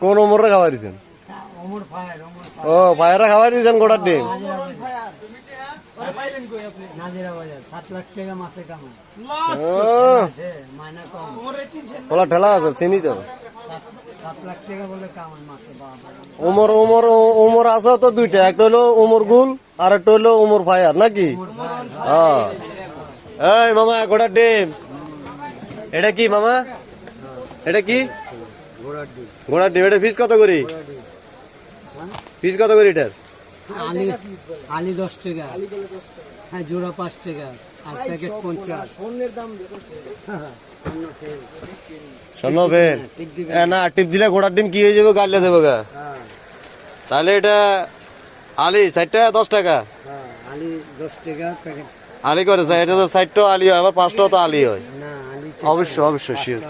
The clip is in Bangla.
কোন ওমরে খাওয়াই দিচ্ছেন? ও ভাইয়েরা খাওয়াই দিয়েছেন গোটার ডিম। ওলা ঠেলা আছে চিনি তো। ওমর ওমর ওমর আছে তো দুইটা, একটা হলো ওমর গুল আর একটা হলো ওমর ফায়ার নাকি? এই মামা গোটার ডিম এটা কি মামা? এটা কি ঘোড়ার ডিম? এটা ফিস কত করি? ফিস কত করি এটার? আলি 10 টাকা, হ্যাঁ জোড়া 5 টাকা, আর প্যাকেট 50। স্বর্ণ ফের না টিপ দিলে ঘোড়ার ডিম কি হয়ে যাবে? গালিয়ে দেবো গা। তাহলে এটা আলি 60 টাকা 10 টাকা? আলি 10 টাকা প্যাকেট। আলি করে এটা তো 60টা আলি হয়, আবার 5টাও তো আলি হয়। অবশ্যই অবশ্যই শিওর।